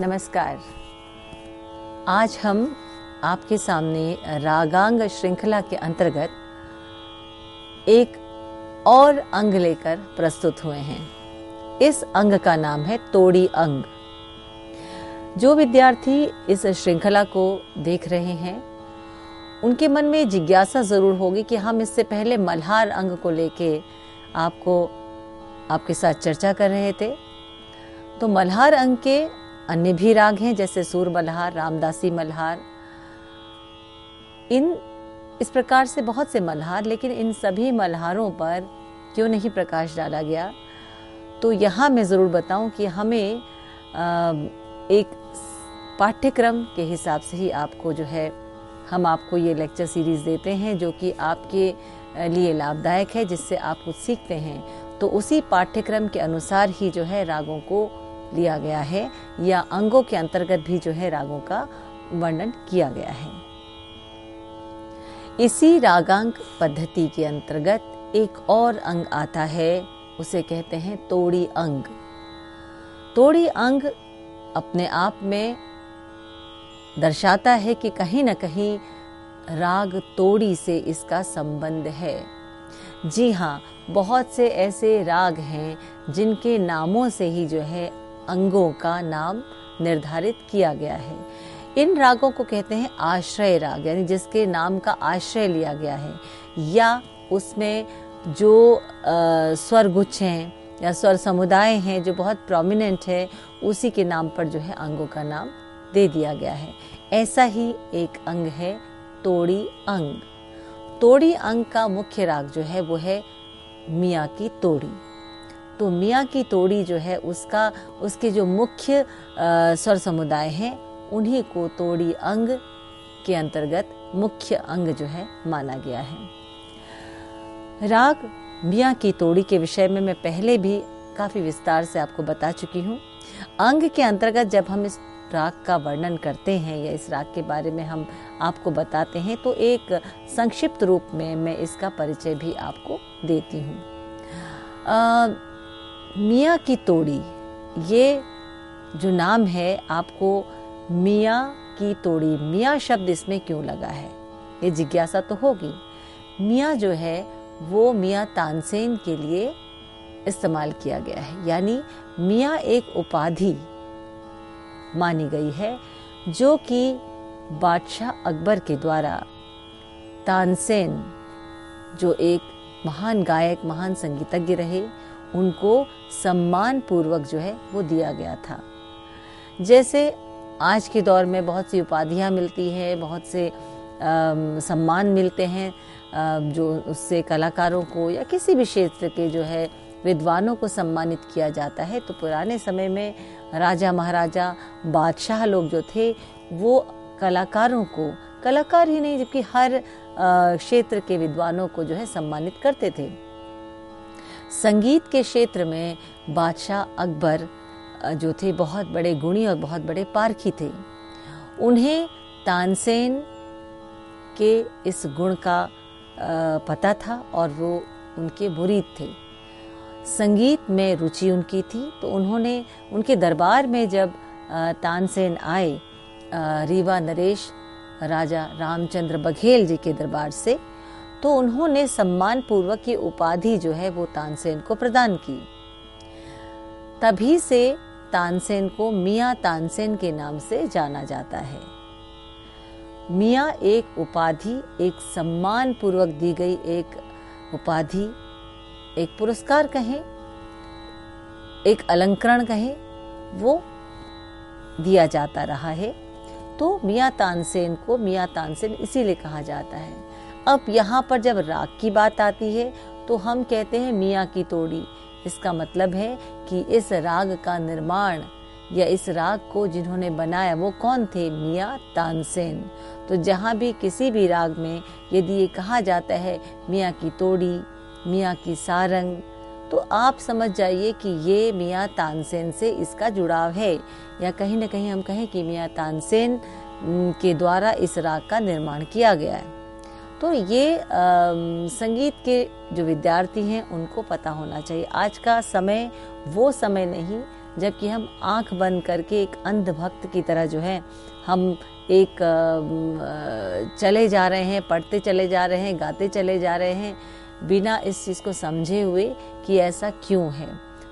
नमस्कार। आज हम आपके सामने रागांग श्रृंखला के अंतर्गत एक और अंग लेकर प्रस्तुत हुए हैं। इस अंग का नाम है तोड़ी अंग। जो विद्यार्थी इस श्रृंखला को देख रहे हैं उनके मन में जिज्ञासा जरूर होगी कि हम इससे पहले मल्हार अंग को लेके आपके साथ चर्चा कर रहे थे। तो मल्हार अंग के अन्य भी राग हैं, जैसे सूर मल्हार, रामदासी मल्हार, इस प्रकार से बहुत से मल्हार। लेकिन इन सभी मल्हारों पर क्यों नहीं प्रकाश डाला गया, तो यहाँ मैं ज़रूर बताऊं कि हमें एक पाठ्यक्रम के हिसाब से ही आपको जो है हम आपको ये लेक्चर सीरीज़ देते हैं जो कि आपके लिए लाभदायक है, जिससे आप कुछ सीखते हैं। तो उसी पाठ्यक्रम के अनुसार ही जो है रागों को लिया गया है, या अंगों के अंतर्गत भी जो है रागों का वर्णन किया गया है। इसी रागांक पद्धति के अंतर्गत एक और अंग आता है, उसे कहते हैं तोड़ी अंग। तोड़ी अंग अपने आप में दर्शाता है कि कहीं न कहीं राग तोड़ी से इसका संबंध है। जी हाँ, बहुत से ऐसे राग हैं जिनके नामों से ही जो है अंगों का नाम निर्धारित किया गया है। इन रागों को कहते हैं आश्रय राग, यानी जिसके नाम का आश्रय लिया गया है, या उसमें जो स्वर गुच्छ हैं या स्वर समुदाय हैं जो बहुत प्रोमिनेंट है, उसी के नाम पर जो है अंगों का नाम दे दिया गया है। ऐसा ही एक अंग है तोड़ी अंग। तोड़ी अंग का मुख्य राग जो है वो है मियाँ की तोड़ी। तो मियाँ की तोड़ी जो है उसके जो मुख्य स्वर समुदाय हैं उन्हीं को तोड़ी अंग के अंतर्गत मुख्य अंग जो है माना गया है। राग मियाँ की तोड़ी के विषय में मैं पहले भी काफ़ी विस्तार से आपको बता चुकी हूँ। अंग के अंतर्गत जब हम इस राग का वर्णन करते हैं या इस राग के बारे में हम आपको बताते हैं तो एक संक्षिप्त रूप में मैं इसका परिचय भी आपको देती हूँ। मियाँ की तोड़ी, ये जो नाम है, आपको मियाँ की तोड़ी, मियाँ शब्द इसमें क्यों लगा है ये जिज्ञासा तो होगी। मियाँ जो है वो मियाँ तानसेन के लिए इस्तेमाल किया गया है, यानी मियाँ एक उपाधि मानी गई है जो कि बादशाह अकबर के द्वारा तानसेन, जो एक महान गायक, महान संगीतज्ञ रहे, उनको सम्मान पूर्वक जो है वो दिया गया था। जैसे आज के दौर में बहुत सी उपाधियां मिलती हैं, बहुत से सम्मान मिलते हैं, जो उससे कलाकारों को या किसी भी क्षेत्र के जो है विद्वानों को सम्मानित किया जाता है। तो पुराने समय में राजा महाराजा बादशाह लोग जो थे वो कलाकारों को, कलाकार ही नहीं जबकि हर क्षेत्र के विद्वानों को जो है सम्मानित करते थे। संगीत के क्षेत्र में बादशाह अकबर जो थे बहुत बड़े गुणी और बहुत बड़े पारखी थे। उन्हें तानसेन के इस गुण का पता था और वो उनके मुरीद थे। संगीत में रुचि उनकी थी, तो उन्होंने उनके दरबार में जब तानसेन आए, रीवा नरेश राजा रामचंद्र बघेल जी के दरबार से, तो उन्होंने सम्मान पूर्वक की उपाधि जो है वो तानसेन को प्रदान की। तभी से तानसेन को मियाँ तानसेन के नाम से जाना जाता है। मियाँ एक उपाधि, एक सम्मान पूर्वक दी गई एक उपाधि, एक पुरस्कार कहें, एक अलंकरण कहें, वो दिया जाता रहा है। तो मियाँ तानसेन को मियाँ तानसेन इसीलिए कहा जाता है। अब यहाँ पर जब राग की बात आती है तो हम कहते हैं मियाँ की तोड़ी। इसका मतलब है कि इस राग का निर्माण या इस राग को जिन्होंने बनाया वो कौन थे? मियाँ तानसेन। तो जहाँ भी किसी भी राग में यदि ये कहा जाता है मियाँ की तोड़ी, मियाँ की सारंग, तो आप समझ जाइए कि ये मियाँ तानसेन से इसका जुड़ाव है, या कहीं ना कहीं हम कहें कि मियाँ तानसेन के द्वारा इस राग का निर्माण किया गया है। तो ये संगीत के जो विद्यार्थी हैं उनको पता होना चाहिए। आज का समय वो समय नहीं जबकि हम आंख बंद करके एक अंध भक्त की तरह जो है हम एक चले जा रहे हैं, पढ़ते चले जा रहे हैं, गाते चले जा रहे हैं, बिना इस चीज़ को समझे हुए कि ऐसा क्यों है।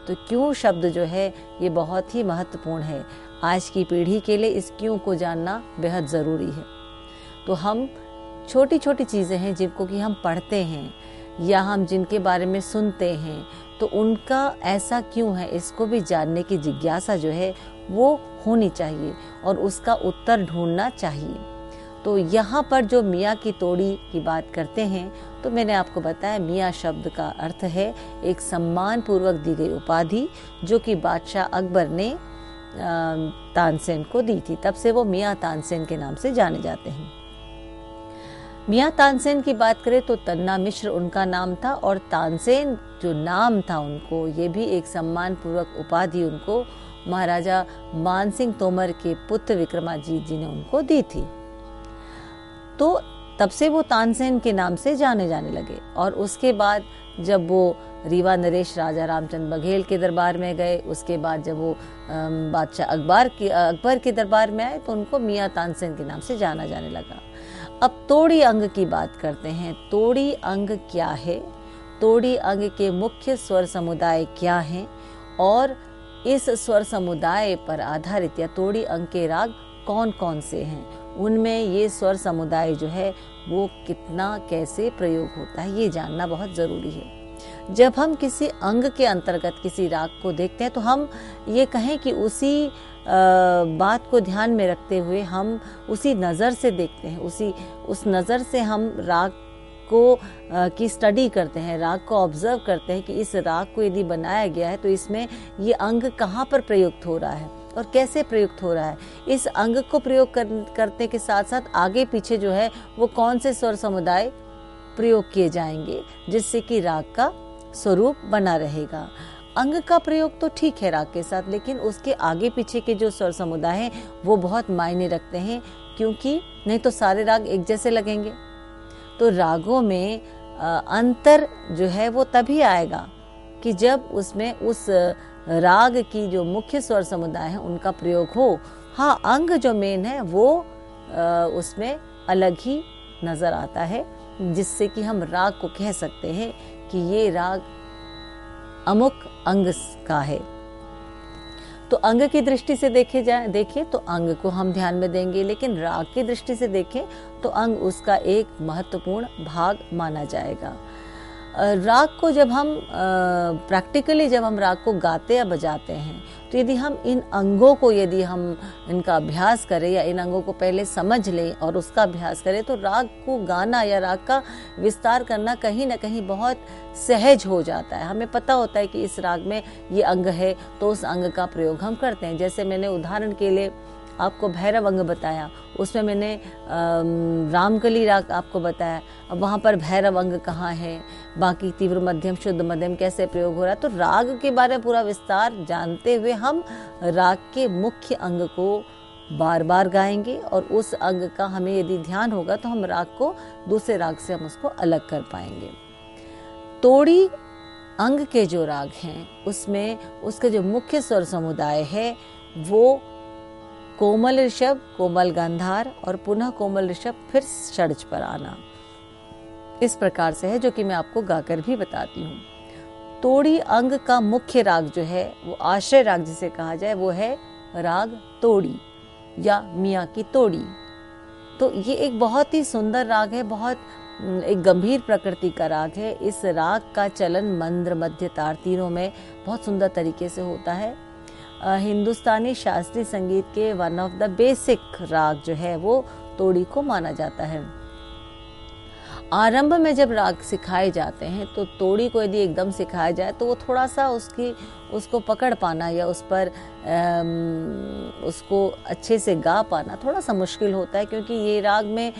तो क्यों शब्द जो है ये बहुत ही महत्वपूर्ण है। आज की पीढ़ी के लिए इस क्यों को जानना बेहद ज़रूरी है। तो हम छोटी छोटी चीज़ें हैं जिनको कि हम पढ़ते हैं या हम जिनके बारे में सुनते हैं, तो उनका ऐसा क्यों है इसको भी जानने की जिज्ञासा जो है वो होनी चाहिए और उसका उत्तर ढूंढना चाहिए। तो यहाँ पर जो मियाँ की तोड़ी की बात करते हैं, तो मैंने आपको बताया मियाँ शब्द का अर्थ है एक सम्मान पूर्वक दी गई उपाधि जो कि बादशाह अकबर ने तानसेन को दी थी। तब से वो मियाँ तानसेन के नाम से जाने जाते हैं। मियाँ तानसेन की बात करें तो तन्ना मिश्र उनका नाम था और तानसेन जो नाम था उनको, ये भी एक सम्मान पूर्वक उपाधि उनको महाराजा मानसिंह तोमर के पुत्र विक्रमाजीत जी ने उनको दी थी। तो तब से वो तानसेन के नाम से जाने जाने लगे। और उसके बाद जब वो रीवा नरेश राजा रामचंद्र बघेल के दरबार में गए, उसके बाद जब वो बादशाह अकबर के दरबार में आए, तो उनको मियाँ तानसेन के नाम से जाना जाने लगा। अब तोड़ी अंग की बात करते हैं। तोड़ी अंग क्या है, तोड़ी अंग के मुख्य स्वर समुदाय क्या हैं और इस स्वर समुदाय पर आधारित या तोड़ी अंग के राग कौन कौन से हैं, उनमें ये स्वर समुदाय जो है वो कितना कैसे प्रयोग होता है, ये जानना बहुत ज़रूरी है। जब हम किसी अंग के अंतर्गत किसी राग को देखते हैं तो हम ये कहें कि उसी बात को ध्यान में रखते हुए हम उसी नज़र से देखते हैं, उस नज़र से हम राग को की स्टडी करते हैं, राग को ऑब्जर्व करते हैं कि इस राग को यदि बनाया गया है तो इसमें ये अंग कहाँ पर प्रयुक्त हो रहा है और कैसे प्रयुक्त हो रहा है। इस अंग को प्रयोग करने के साथ साथ आगे पीछे जो है वो कौन से स्वर समुदाय प्रयोग किए जाएंगे जिससे कि राग का स्वरूप बना रहेगा। अंग का प्रयोग तो ठीक है राग के साथ, लेकिन उसके आगे पीछे के जो स्वर समुदाय हैं वो बहुत मायने रखते हैं, क्योंकि नहीं तो सारे राग एक जैसे लगेंगे। तो रागों में अंतर जो है वो तभी आएगा कि जब उसमें उस राग की जो मुख्य स्वर समुदाय हैं उनका प्रयोग हो। हाँ, अंग जो मेन है वो उसमें अलग ही नज़र आता है, जिससे कि हम राग को कह सकते हैं कि ये राग अमुक अंग का है। तो अंग की दृष्टि से देखिए तो अंग को हम ध्यान में देंगे, लेकिन राग की दृष्टि से देखें तो अंग उसका एक महत्वपूर्ण भाग माना जाएगा। राग को जब हम प्रैक्टिकली जब हम राग को गाते या बजाते हैं, तो यदि हम इन अंगों को यदि हम इनका अभ्यास करें या इन अंगों को पहले समझ लें और उसका अभ्यास करें, तो राग को गाना या राग का विस्तार करना कहीं ना कहीं बहुत सहज हो जाता है। हमें पता होता है कि इस राग में ये अंग है तो उस अंग का प्रयोग हम करते हैं। जैसे मैंने उदाहरण के लिए आपको भैरव अंग बताया, उसमें मैंने रामकली राग आपको बताया। अब वहाँ पर भैरव अंग कहाँ है, बाकी तीव्र मध्यम शुद्ध मध्यम कैसे प्रयोग हो रहा है। तो राग के बारे में पूरा विस्तार जानते हुए हम राग के मुख्य अंग को बार बार गाएंगे और उस अंग का हमें यदि ध्यान होगा तो हम राग को दूसरे राग से हम उसको अलग कर पाएंगे। तोड़ी अंग के जो राग हैं उसमें उसके जो मुख्य स्वर समुदाय है वो कोमल ऋषभ, कोमल गांधार और पुनः कोमल ऋषभ, फिर षड्ज पर आना, इस प्रकार से है, जो कि मैं आपको गाकर भी बताती हूँ। तोड़ी अंग का मुख्य राग जो है वो आश्रय राग जिसे कहा जाए वो है राग तोड़ी या मियाँ की तोड़ी। तो ये एक बहुत ही सुंदर राग है, बहुत एक गंभीर प्रकृति का राग है। इस राग का चलन मंद्र मध्य तार तीनों में बहुत सुंदर तरीके से होता है। हिंदुस्तानी शास्त्रीय संगीत के वन ऑफ द बेसिक राग जो है वो तोड़ी को माना जाता है। आरंभ में जब राग सिखाए जाते हैं तो तोड़ी को यदि एकदम सिखाया जाए तो वो थोड़ा सा उसको पकड़ पाना या उस पर उसको अच्छे से गा पाना थोड़ा सा मुश्किल होता है, क्योंकि ये राग में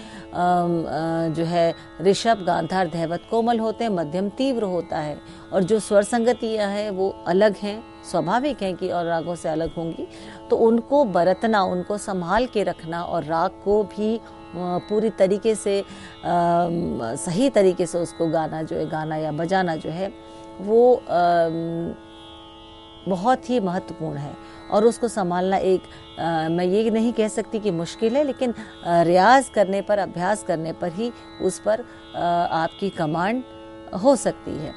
जो है ऋषभ गांधार धैवत कोमल होते हैं, मध्यम तीव्र होता है और जो स्वर संगतियाँ हैं वो अलग हैं, स्वाभाविक है कि और रागों से अलग होंगी। तो उनको बरतना, उनको संभाल के रखना और राग को भी पूरी तरीके से सही तरीके से उसको गाना या बजाना जो है वो बहुत ही महत्वपूर्ण है और उसको संभालना एक मैं ये नहीं कह सकती कि मुश्किल है, लेकिन रियाज करने पर, अभ्यास करने पर ही उस पर आपकी कमांड हो सकती है।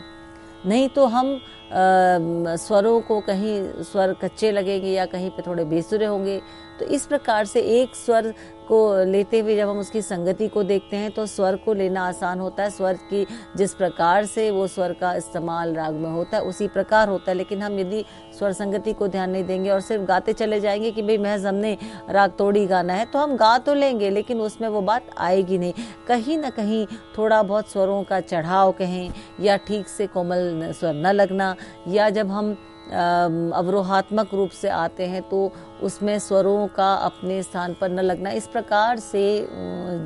नहीं तो हम स्वरों को कहीं स्वर कच्चे लगेंगे या कहीं पे थोड़े बेसुरे होंगे। तो इस प्रकार से एक स्वर को लेते हुए जब हम उसकी संगति को देखते हैं तो स्वर को लेना आसान होता है। स्वर की जिस प्रकार से वो स्वर का इस्तेमाल राग में होता है उसी प्रकार होता है। लेकिन हम यदि स्वर संगति को ध्यान नहीं देंगे और सिर्फ गाते चले जाएंगे कि भाई महज हमने राग तोड़ी गाना है, तो हम गा तो लेंगे लेकिन उसमें वो बात आएगी नहीं। कहीं ना कहीं थोड़ा बहुत स्वरों का चढ़ाव कहें या ठीक से कोमल स्वर न लगना, या जब हम अवरोहात्मक रूप से आते हैं तो उसमें स्वरों का अपने स्थान पर न लगना, इस प्रकार से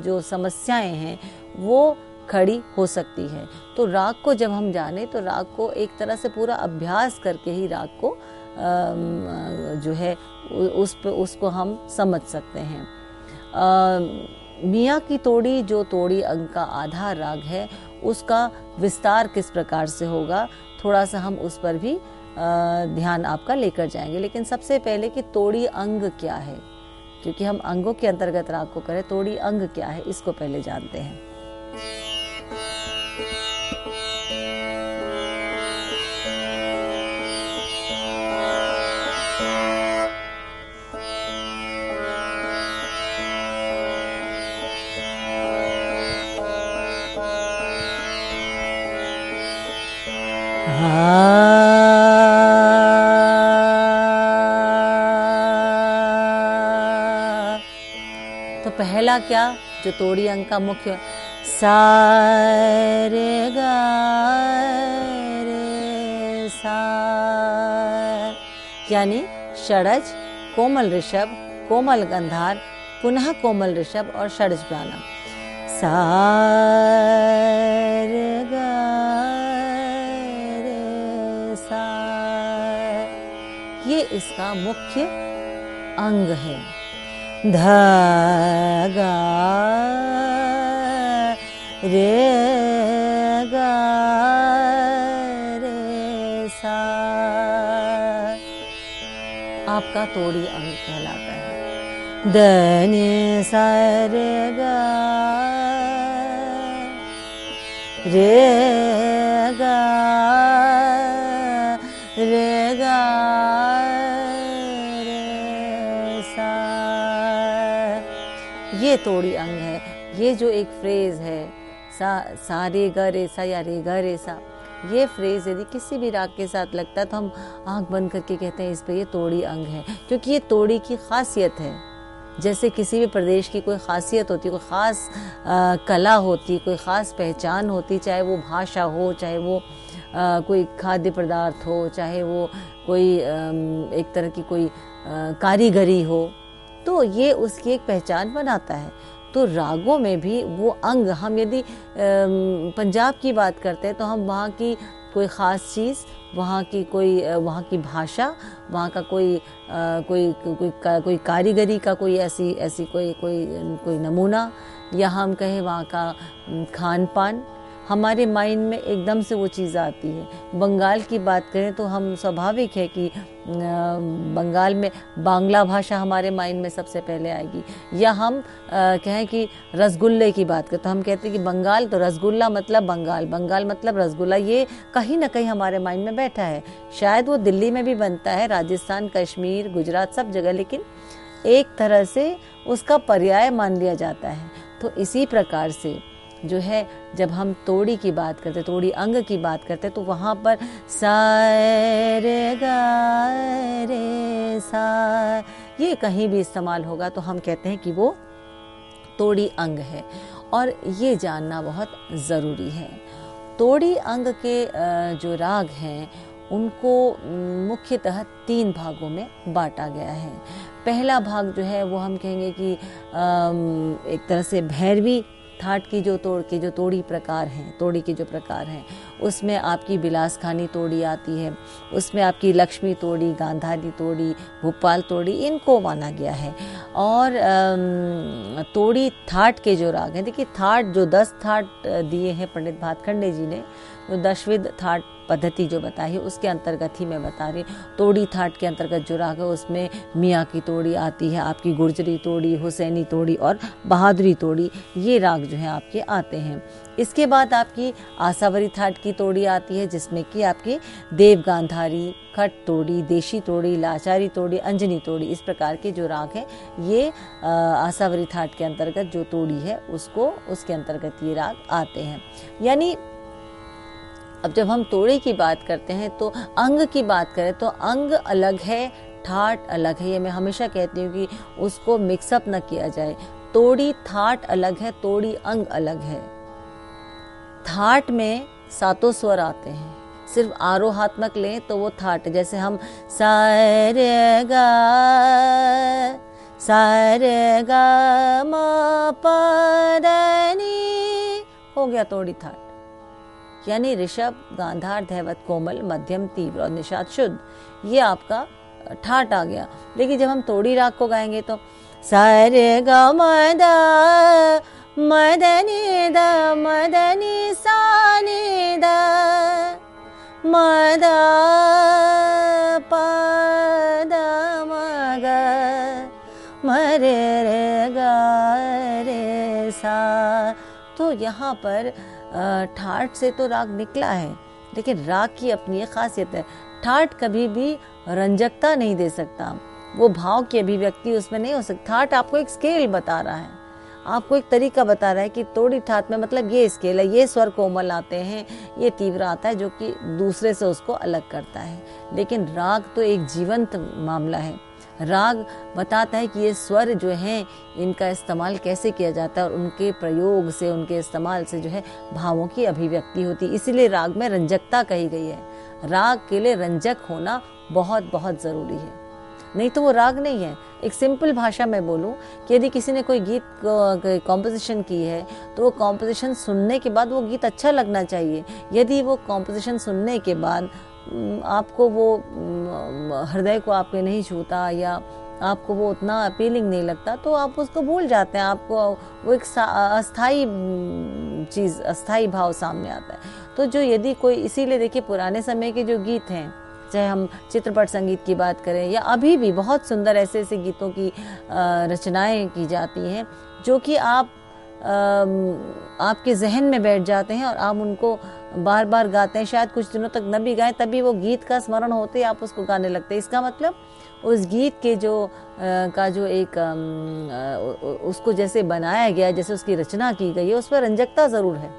जो समस्याएं हैं वो खड़ी हो सकती है। तो राग को जब हम जाने तो राग को एक तरह से पूरा अभ्यास करके ही राग को जो है उसको हम समझ सकते हैं। मियाँ की तोड़ी, जो तोड़ी अंग का आधा राग है, उसका विस्तार किस प्रकार से होगा, थोड़ा सा हम उस पर भी ध्यान आपका लेकर जाएंगे। लेकिन सबसे पहले कि तोड़ी अंग क्या है, क्योंकि हम अंगों के अंतर्गत राग को करें, तोड़ी अंग क्या है इसको पहले जानते हैं। तो पहला क्या, जो तोड़ी अंग का मुख्य, सा रे गा रे सा, यानी षडज, कोमल ऋषभ, कोमल गंधार, पुनः कोमल ऋषभ और षडज प्याना। सा रे गा रे सा, ये इसका मुख्य अंग है। ध गा रे गा रे सा आपका तोड़ी अंग कहलाता है। द नि सा रे गा रे गा रे गा रे सा, ये तोड़ी अंग है। ये जो एक फ्रेज है सा रे गा रे सा या रे गा रे सा, ये फ्रेज यदि किसी भी राग के साथ लगता है तो हम आंख बंद करके कहते हैं इस पे ये तोड़ी अंग है, क्योंकि ये तोड़ी की खासियत है। जैसे किसी भी प्रदेश की कोई खासियत होती है, कोई ख़ास कला होती, कोई ख़ास पहचान होती, चाहे वो भाषा हो, चाहे वो कोई खाद्य पदार्थ हो, चाहे वो कोई एक तरह की कोई कारीगरी हो, तो ये उसकी एक पहचान बनाता है। तो रागों में भी वो अंग, हम यदि पंजाब की बात करते हैं तो हम वहाँ की कोई ख़ास चीज़, वहाँ की भाषा, वहाँ का कोई कारीगरी का कोई ऐसी कोई नमूना, या हम कहें वहाँ का खान पान, हमारे माइंड में एकदम से वो चीज़ आती है। बंगाल की बात करें तो हम स्वाभाविक है कि बंगाल में बांग्ला भाषा हमारे माइंड में सबसे पहले आएगी। या हम कहें कि रसगुल्ले की बात करें तो हम कहते हैं कि बंगाल, तो रसगुल्ला मतलब बंगाल, बंगाल मतलब रसगुल्ला, ये कहीं ना कहीं हमारे माइंड में बैठा है। शायद वो दिल्ली में भी बनता है, राजस्थान, कश्मीर, गुजरात, सब जगह, लेकिन एक तरह से उसका पर्याय मान लिया जाता है। तो इसी प्रकार से जो है, जब हम तोड़ी की बात करते, तोड़ी अंग की बात करते, तो वहाँ पर सा रे गा रे सा, ये कहीं भी इस्तेमाल होगा तो हम कहते हैं कि वो तोड़ी अंग है, और ये जानना बहुत ज़रूरी है। तोड़ी अंग के जो राग हैं उनको मुख्यतः 3 भागों में बांटा गया है। पहला भाग जो है वो हम कहेंगे कि एक तरह से भैरवी थाट की जो तोड़ी प्रकार हैं, तोड़ी के जो प्रकार हैं, उसमें आपकी बिलासखानी तोड़ी आती है, उसमें आपकी लक्ष्मी तोड़ी, गांधारी तोड़ी, भोपाल तोड़ी, इनको माना गया है। और तोड़ी थाट के जो राग हैं, देखिए थाट जो 10 थाट दिए हैं पंडित भातखंडे जी ने, जो दशविध थाट पद्धति जो बताई है उसके अंतर्गत ही मैं बता रही हूँ। तोड़ी थाट के अंतर्गत जो राग है उसमें मियाँ की तोड़ी आती है, आपकी गुर्जरी तोड़ी, हुसैनी तोड़ी और बहादुरी तोड़ी, ये राग जो है आपके आते हैं। इसके बाद आपकी आसावरी थाट की तोड़ी आती है जिसमें कि आपकी देव गांधारी, खट तोड़ी, देशी तोड़ी, लाचारी तोड़ी, अंजनी तोड़ी, इस प्रकार के जो राग है ये आसावरी थाट के अंतर्गत जो तोड़ी है उसके अंतर्गत ये राग आते हैं। यानी अब जब हम तोड़ी की बात करते हैं तो अंग की बात करें तो अंग अलग है, ठाट अलग है। ये मैं हमेशा कहती हूँ कि उसको मिक्सअप न किया जाए। तोड़ी थाट अलग है, तोड़ी अंग अलग है। थाट में सातों स्वर आते हैं, सिर्फ आरोहात्मक लें तो वो थाट, जैसे हम सा रे गा मा पा धा नी हो गया तोड़ी थाट। यानी ऋषभ, गांधार, धैवत, कोमल, मध्यम, तीव्र और निषाद शुद्ध, ये आपका ठाट आ गया। लेकिन जब हम तोड़ी राग को गाएंगे तो सा रे गा मा मदनी द मदनी सा नी द मद पद मग मरे रे गा रे सा। तो यहाँ पर ठाट से तो राग निकला है, लेकिन राग की अपनी एक खासियत है। ठाट कभी भी रंजकता नहीं दे सकता, वो भाव की अभिव्यक्ति उसमें नहीं हो सकती। ठाट आपको एक स्केल बता रहा है, आपको एक तरीका बता रहा है कि तोड़ी ठाट में मतलब ये स्केल है, ये स्वर कोमल आते हैं, ये तीव्र आता है, जो कि दूसरे से उसको अलग करता है। लेकिन राग तो एक जीवंत मामला है। राग बताता है कि ये स्वर जो हैं इनका इस्तेमाल कैसे किया जाता है और उनके प्रयोग से, उनके इस्तेमाल से जो है भावों की अभिव्यक्ति होती है। इसीलिए राग में रंजकता कही गई है। राग के लिए रंजक होना बहुत बहुत ज़रूरी है, नहीं तो वो राग नहीं है। एक सिंपल भाषा में बोलूं कि यदि किसी ने कोई गीत कॉम्पोजिशन की है तो वो कॉम्पोजिशन सुनने के बाद वो गीत अच्छा लगना चाहिए। यदि वो कॉम्पोजिशन सुनने के बाद आपको वो हृदय को आपके नहीं छूता या आपको वो उतना अपीलिंग नहीं लगता तो आप उसको भूल जाते हैं, आपको वो एक अस्थाई चीज़, अस्थाई भाव सामने आता है। तो जो यदि कोई, इसीलिए देखिए पुराने समय के जो गीत हैं, चाहे हम चित्रपट संगीत की बात करें या अभी भी बहुत सुंदर ऐसे ऐसे गीतों की रचनाएं की जाती हैं जो कि आपके जहन में बैठ जाते हैं और आप उनको बार बार गाते हैं। शायद कुछ दिनों तक न भी गाएं, तभी वो गीत का स्मरण होते ही आप उसको गाने लगते हैं। इसका मतलब उस गीत के जो एक उसको जैसे बनाया गया, जैसे उसकी रचना की गई है, उस पर रंजकता ज़रूर है,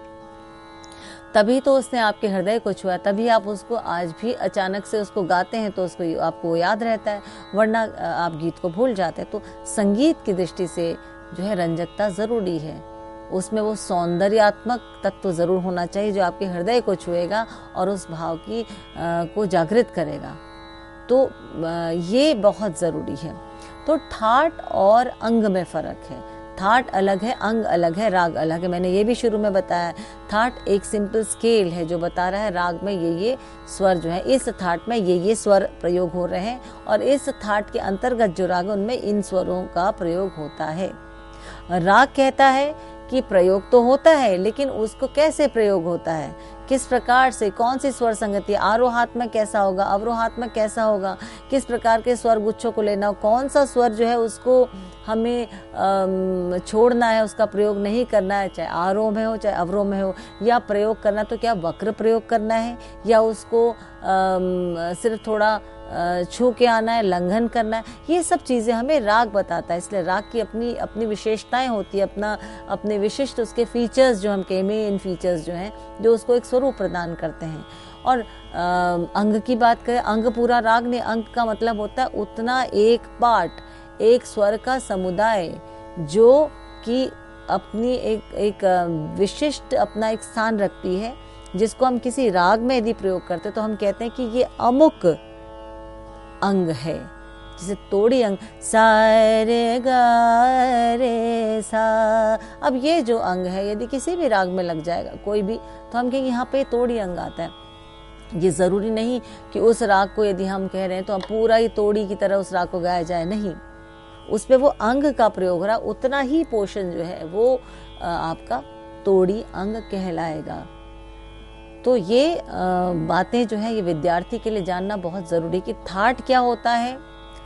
तभी तो उसने आपके हृदय को छुआ, तभी आप उसको आज भी अचानक से उसको गाते हैं तो उसको आपको याद रहता है, वरना आप गीत को भूल जाते हैं। तो संगीत की दृष्टि से जो है रंजकता ज़रूरी है, उसमें वो सौंदर्यात्मक तत्व ज़रूर होना चाहिए जो आपके हृदय को छुएगा और उस भाव की को जागृत करेगा। तो ये बहुत ज़रूरी है। तो ठाट और अंग में फ़र्क है, ठाट अलग है, अंग अलग है, राग अलग है। मैंने ये भी शुरू में बताया, ठाट एक सिंपल स्केल है जो बता रहा है राग में ये स्वर जो है, इस ठाट में ये स्वर प्रयोग हो रहे हैं और इस ठाट के अंतर्गत जो राग है उनमें इन स्वरों का प्रयोग होता है। राग कहता है कि प्रयोग तो होता है, लेकिन उसको कैसे प्रयोग होता है, किस प्रकार से, कौन सी स्वर संगति, आरोहात्मक कैसा होगा, अवरोहात्मक कैसा होगा, किस प्रकार के स्वर गुच्छों को लेना, कौन सा स्वर जो है उसको हमें छोड़ना है, उसका प्रयोग नहीं करना है, चाहे आरोह में हो चाहे अवरोह में हो, या प्रयोग करना तो क्या वक्र प्रयोग करना है या उसको सिर्फ थोड़ा छू के आना है, लंघन करना है। ये सब चीज़ें हमें राग बताता है। इसलिए राग की अपनी अपनी विशेषताएं होती है, अपने विशिष्ट उसके फीचर्स जो हम कहें, मेन फीचर्स जो हैं जो उसको एक स्वरूप प्रदान करते हैं। और अंग की बात करें, अंग पूरा राग नहीं, अंग का मतलब होता है उतना एक पार्ट, एक स्वर का समुदाय जो कि अपनी एक विशिष्ट अपना एक स्थान रखती है, जिसको हम किसी राग में यदि प्रयोग करते तो हम कहते हैं कि ये अमुक अंग है। जैसे तोड़ी अंग, सा रे गा रे सा, अब ये जो अंग है यदि किसी भी राग में लग जाएगा कोई भी, तो हम कहेंगे यहाँ पे तोड़ी अंग आता है। ये ज़रूरी नहीं कि उस राग को यदि हम कह रहे हैं तो हम पूरा ही तोड़ी की तरह उस राग को गाया जाए, नहीं, उस पे वो अंग का प्रयोग हो रहा, उतना ही पोर्शन जो है वो आपका तोड़ी अंग कहलाएगा। तो ये बातें जो है ये विद्यार्थी के लिए जानना बहुत ज़रूरी कि थाट क्या होता है,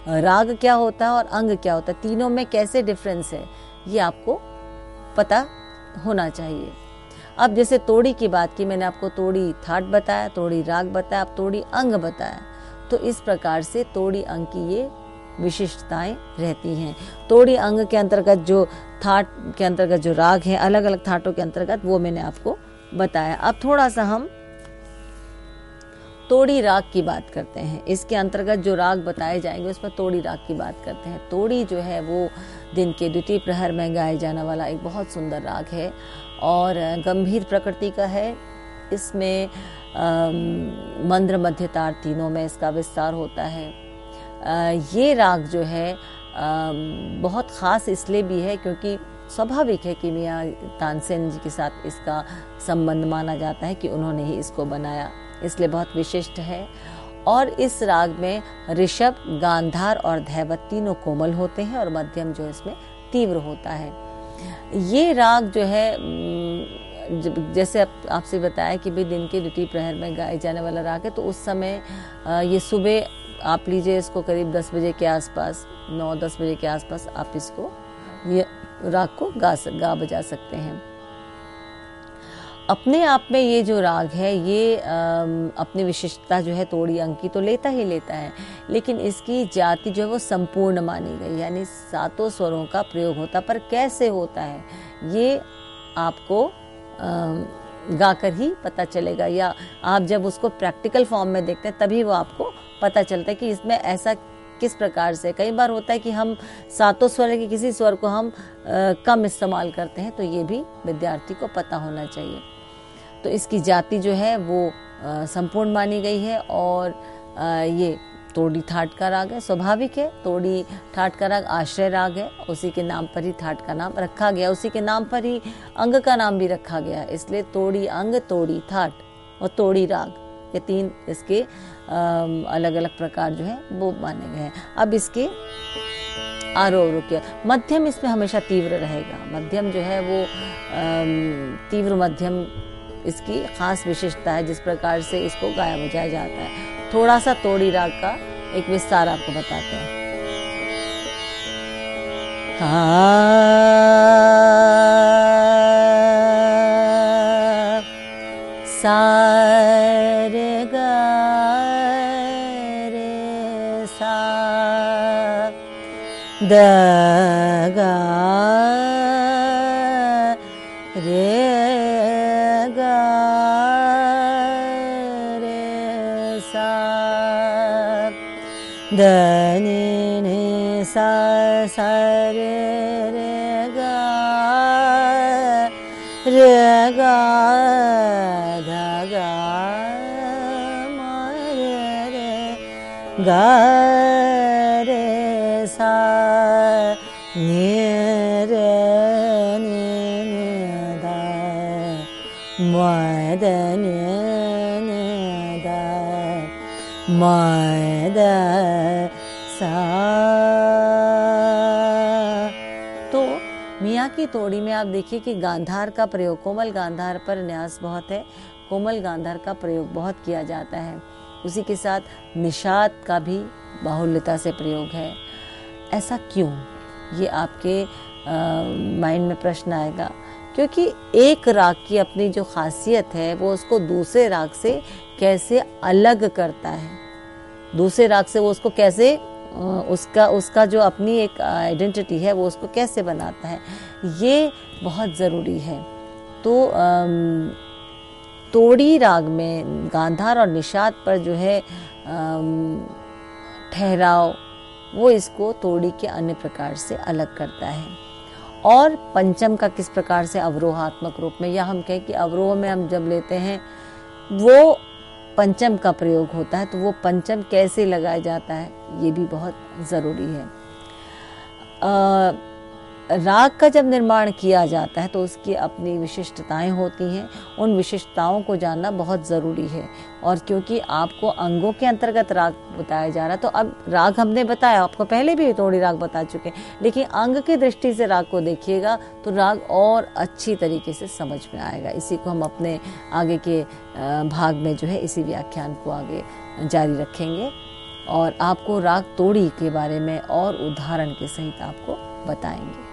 राग क्या होता है और अंग क्या होता है, तीनों में कैसे डिफरेंस है, ये आपको पता होना चाहिए। अब जैसे तोड़ी की बात की, मैंने आपको तोड़ी थाट बताया, तोड़ी राग बताया, अब तोड़ी अंग बताया। तो इस प्रकार से तोड़ी अंग की ये विशिष्टताएं रहती हैं। तोड़ी अंग के अंतर्गत जो थाट के अंतर्गत जो राग है, अलग अलग थाटों के अंतर्गत, वो मैंने आपको बताया। अब थोड़ा सा हम तोड़ी राग की बात करते हैं। इसके अंतर्गत जो राग बताए जाएंगे उस पर तोड़ी राग की बात करते हैं। तोड़ी जो है वो दिन के द्वितीय प्रहर में गाया जाने वाला एक बहुत सुंदर राग है और गंभीर प्रकृति का है। इसमें मंद्र मध्य तार तीनों में इसका विस्तार होता है। ये राग जो है बहुत ख़ास इसलिए भी है क्योंकि स्वाभाविक है कि मियाँ तानसेन जी के साथ इसका संबंध माना जाता है कि उन्होंने ही इसको बनाया, इसलिए बहुत विशिष्ट है। और इस राग में ऋषभ, गांधार और धैवत तीनों कोमल होते हैं और मध्यम जो इसमें तीव्र होता है। ये राग जो है जैसे आपसे बताया कि भाई दिन के द्वितीय प्रहर में गाए जाने वाला राग है, तो उस समय ये सुबह आप लीजिए इसको करीब 10 बजे के आसपास, 9-10 बजे के आसपास आप इसको ये राग को गा बजा सकते हैं। अपने आप में ये जो राग है ये अपनी विशिष्टता जो है तोड़ी अंग की तो लेता ही लेता है, लेकिन इसकी जाति जो है वो संपूर्ण मानी गई, यानी 7 स्वरों का प्रयोग होता, पर कैसे होता है ये आपको गाकर ही पता चलेगा, या आप जब उसको प्रैक्टिकल फॉर्म में देखते हैं तभी वो आपको पता चलता है कि इसमें ऐसा किस प्रकार से। कई बार होता है कि हम 7 स्वर के किसी स्वर को हम कम इस्तेमाल करते हैं, तो ये भी विद्यार्थी को पता होना चाहिए। तो इसकी जाति जो है वो संपूर्ण मानी गई है और ये तोड़ी थाट का राग है। स्वाभाविक है, तोड़ी थाट का राग आश्रय राग है, उसी के नाम पर ही थाट का नाम रखा गया, उसी के नाम पर ही अंग का नाम भी रखा गया, इसलिए तोड़ी अंग, तोड़ी थाट और तोड़ी राग, ये 3 इसके अलग अलग प्रकार जो है वो माने गए हैं। अब इसके आरोह किया, मध्यम इसमें हमेशा तीव्र रहेगा। मध्यम जो है वो तीव्र मध्यम इसकी खास विशेषता है, जिस प्रकार से इसको गाया बजाया जाता है। थोड़ा सा तोड़ी राग का एक विस्तार आपको बताते हैं। सा रे गा रे सा द गा रे गा रे सा द नि नि सा सा रे गा रे गा धा गा मा रे गा रे सा नि रे नि धा मा द नि धा मा द सा। तो मियाँ की तोड़ी में आप देखिए कि गांधार का प्रयोग, कोमल गांधार पर न्यास बहुत है, कोमल गांधार का प्रयोग बहुत किया जाता है। उसी के साथ निषाद का भी बाहुल्यता से प्रयोग है। ऐसा क्यों, ये आपके माइंड में प्रश्न आएगा, क्योंकि एक राग की अपनी जो खासियत है वो उसको दूसरे राग से कैसे अलग करता है, दूसरे राग से वो उसको कैसे उसका जो अपनी एक आइडेंटिटी है वो उसको कैसे बनाता है, ये बहुत ज़रूरी है। तो तोड़ी राग में गांधार और निषाद पर जो है ठहराव वो इसको तोड़ी के अन्य प्रकार से अलग करता है। और पंचम का किस प्रकार से अवरोहात्मक रूप में, या हम कहें कि अवरोह में हम जब लेते हैं वो पंचम का प्रयोग होता है, तो वो पंचम कैसे लगाया जाता है ये भी बहुत ज़रूरी है। राग का जब निर्माण किया जाता है तो उसकी अपनी विशिष्टताएं होती हैं। उन विशिष्टताओं को जानना बहुत ज़रूरी है। और क्योंकि आपको अंगों के अंतर्गत राग बताया जा रहा है, तो अब राग हमने बताया, आपको पहले भी तोड़ी राग बता चुके हैं, लेकिन अंग की दृष्टि से राग को देखिएगा तो राग और अच्छी तरीके से समझ में आएगा। इसी को हम अपने आगे के भाग में जो है इसी व्याख्यान को आगे जारी रखेंगे और आपको राग तोड़ी के बारे में और उदाहरण के सहित आपको बताएंगे।